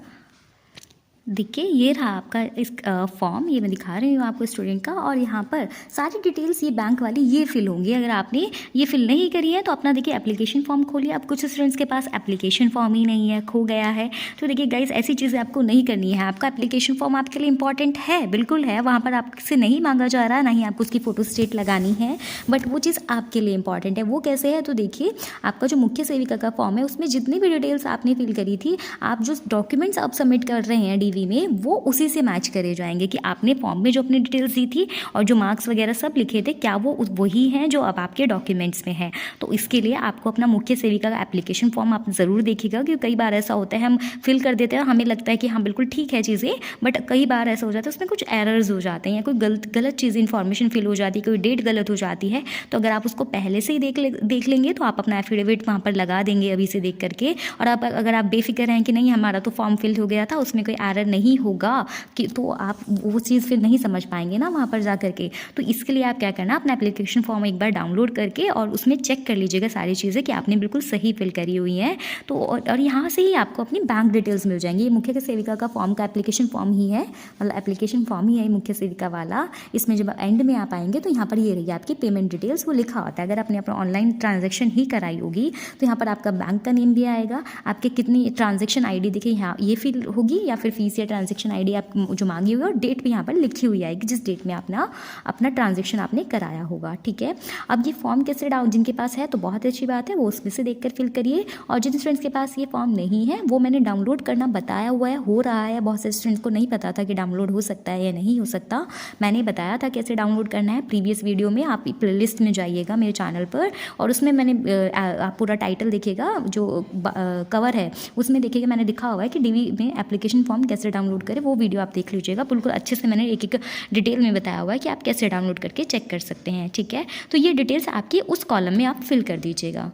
देखिए ये रहा आपका इस फॉर्म, ये मैं दिखा रही हूँ आपको स्टूडेंट का, और यहाँ पर सारी डिटेल्स ये बैंक वाली ये फिल होंगी। अगर आपने ये फिल नहीं करी है तो अपना देखिए एप्लीकेशन फॉर्म खोलिए। अब कुछ स्टूडेंट्स के पास एप्लीकेशन फॉर्म ही नहीं है, खो गया है, तो देखिए गाइस ऐसी चीज़ें आपको नहीं करनी है। आपका एप्लीकेशन फॉर्म आपके लिए इंपॉर्टेंट है, बिल्कुल है, वहाँ पर आपसे नहीं मांगा जा रहा, ना ही आपको उसकी फ़ोटो स्टेट लगानी है, बट वो चीज़ आपके लिए इंपॉर्टेंट है। वो कैसे है? तो देखिए आपका जो मुख्य सेविका का फॉर्म है उसमें जितनी भी डिटेल्स आपने फिल करी थी, आप जो डॉक्यूमेंट्स आप सबमिट कर रहे हैं डीवी में, वो उसी से मैच करे जाएंगे कि आपने फॉर्म में जो अपनी डिटेल्स दी थी और जो मार्क्स वगैरह सब लिखे थे, क्या वो वही हैं जो अब आपके डॉक्यूमेंट्स में है। तो इसके लिए आपको अपना मुख्य सेविका का एप्लीकेशन फॉर्म आप ज़रूर देखिएगा, क्योंकि कई बार ऐसा होता है हम फिल कर देते हैं, हमें लगता है कि हाँ बिल्कुल ठीक है चीज़ें, बट कई बार ऐसा हो जाता है उसमें कुछ एरर्स हो जाते हैं या कोई गलत चीज़ इन्फॉर्मेशन फिल हो जाती है, कोई डेट गलत हो जाती है। तो अगर आप उसको पहले से ही देख लेंगे तो आप अपना एफिडेविट वहाँ पर लगा देंगे अभी से देख करके, और आप अगर आप बेफिक्र हैं कि नहीं हमारा तो फॉर्म फिल हो गया था, उसमें कोई एरर नहीं होगा, कि तो आप वो चीज़ फिर नहीं समझ पाएंगे ना वहाँ पर जा करके। तो इसके लिए आप क्या करना, अपना एप्लीकेशन फॉर्म एक बार डाउनलोड करके और उसमें चेक कर लीजिएगा सारी चीज़ें कि आपने बिल्कुल सही फिल करी हुई हैं। तो और यहाँ से ही आपको अपनी बैंक डिटेल्स मिल जाएंगी। ये मुख्य सेविका का फॉर्म का एप्लीकेशन फॉर्म ही है, मतलब एप्लीकेशन फॉर्म ही है मुख्य सेविका वाला। इसमें जब एंड में आप आएंगे तो यहाँ पर ये रही आपकी पेमेंट डिटेल्स, वो लिखा होता है। अगर आपने अपना ऑनलाइन ट्रांजेक्शन ही कराई होगी तो यहाँ पर आपका बैंक का नेम भी आएगा, आपके कितनी ट्रांजेक्शन ID देखिए यहाँ ये फिल होगी, या फिर फीस या ट्रांजेक्शन ID आप जो मांगी हुई है, और डेट भी यहाँ पर लिखी हुई आएगी जिस डेट में अपना ट्रांजेक्शन आपने कराया होगा। ठीक है, अब ये फॉर्म कैसे जिनके पास है तो बहुत अच्छी बात है, वो उसमें से देखकर फिल करिए। और जिन स्टूडेंट्स के पास ये फॉर्म नहीं है वो मैंने डाउनलोड करना बताया हुआ है, हो रहा है। बहुत से स्टूडेंट्स को नहीं पता था कि डाउनलोड हो सकता है या नहीं हो सकता, मैंने बताया था कैसे डाउनलोड करना है प्रीवियस वीडियो में। आप प्लेलिस्ट में जाइएगा मेरे चैनल पर, और उसमें मैंने आप पूरा टाइटल देखिएगा, जो कवर है उसमें देखिएगा मैंने लिखा हुआ है कि डीवी में एप्लीकेशन फॉर्म कैसे डाउनलोड करें, वो वीडियो आप देख लीजिएगा। बिल्कुल अच्छे से मैंने एक डिटेल में बताया हुआ है कि आप कैसे डाउनलोड करके चेक कर सकते हैं। ठीक है, तो ये डिटेल्स आपकी उस कॉलम में आप फिल कर दीजिएगा।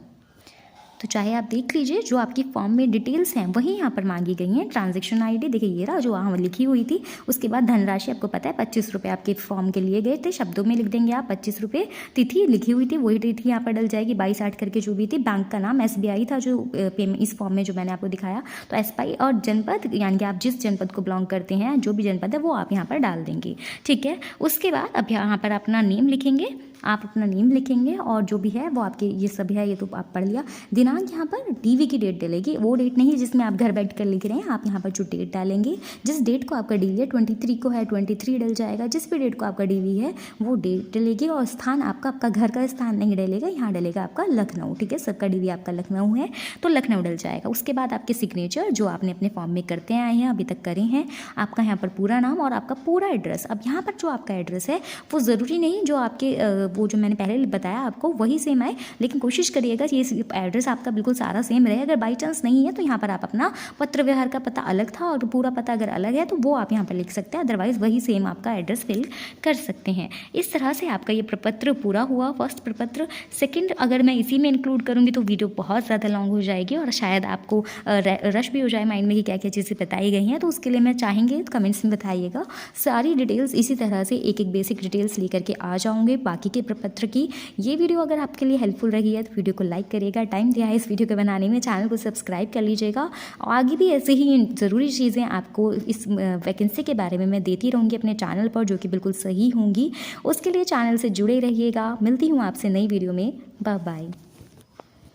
तो चाहे आप देख लीजिए जो आपकी फॉर्म में डिटेल्स हैं वही यहाँ पर मांगी गई हैं। ट्रांजैक्शन ID देखिए ये रहा जो वहाँ लिखी हुई थी। उसके बाद धनराशि आपको पता है 25 रुपये आपके फॉर्म के लिए गए थे, शब्दों में लिख देंगे आप 25 रुपये। तिथि लिखी हुई थी वही तिथि यहाँ पर डल जाएगी 22/8 करके जो भी थी। बैंक का नाम SBI था जो पेमेंट इस फॉर्म में जो मैंने आपको दिखाया, तो SBI। और जनपद यानी कि आप जिस जनपद को बिलोंग करते हैं, जो भी जनपद है वो आप यहाँ पर डाल देंगे। ठीक है, उसके बाद अब यहाँ पर अपना नेम लिखेंगे, आप अपना नेम लिखेंगे और जो भी है वो आपके ये सब है, ये तो आप पढ़ लिया। दिनांक यहाँ पर डीवी की डेट डलेगी, वो डेट नहीं जिसमें आप घर बैठ कर लिख रहे हैं, आप यहाँ पर जो डेट डालेंगे, जिस डेट को आपका डीवी है 23 को है 23 डल जाएगा, जिस भी डेट को आपका डीवी है वो डेट डलेगी। और स्थान आपका घर का स्थान नहीं डलेगा, यहाँ डलेगा आपका लखनऊ। ठीक है, सबका डीवी आपका लखनऊ है तो लखनऊ डल जाएगा। उसके बाद आपके सिग्नेचर जो आपने अपने फॉर्म में करते आए हैं, अभी तक करे हैं, आपका यहाँ पर पूरा नाम और आपका पूरा एड्रेस। अब यहाँ पर जो आपका एड्रेस है वो ज़रूरी नहीं जो आपके वो जो मैंने पहले बताया आपको वही सेम आए, लेकिन कोशिश करिएगा ये एड्रेस आपका बिल्कुल सारा सेम रहे। अगर बाई चांस नहीं है तो यहाँ पर आप अपना पत्र व्यवहार का पता अलग था और पूरा पता अगर अलग है तो वो आप यहाँ पर लिख सकते हैं, अदरवाइज़ वही सेम आपका एड्रेस फिल कर सकते हैं। इस तरह से आपका ये प्रपत्र पूरा हुआ, फर्स्ट प्रपत्र। सेकंड अगर मैं इसी में इंक्लूड करूँगी तो वीडियो बहुत ज़्यादा लॉन्ग हो जाएगी और शायद आपको रश भी हो जाए माइंड में कि क्या क्या चीज़ें बताई गई हैं, तो उसके लिए मैं चाहेंगे तो कमेंट्स में बताइएगा। सारी डिटेल्स इसी तरह से एक एक बेसिक डिटेल्स लेकर के आ जाऊँगे बाकी के प्रपत्र की। ये वीडियो अगर आपके लिए हेल्पफुल रही है तो वीडियो को लाइक करिएगा, टाइम दिया है इस वीडियो के बनाने में, चैनल को सब्सक्राइब कर लीजिएगा। आगे भी ऐसे ही ज़रूरी चीज़ें आपको इस वैकेंसी के बारे में मैं देती रहूँगी अपने चैनल पर, जो कि बिल्कुल सही होंगी। उसके लिए चैनल से जुड़े रहिएगा। मिलती हूँ आपसे नई वीडियो में। Bye bye.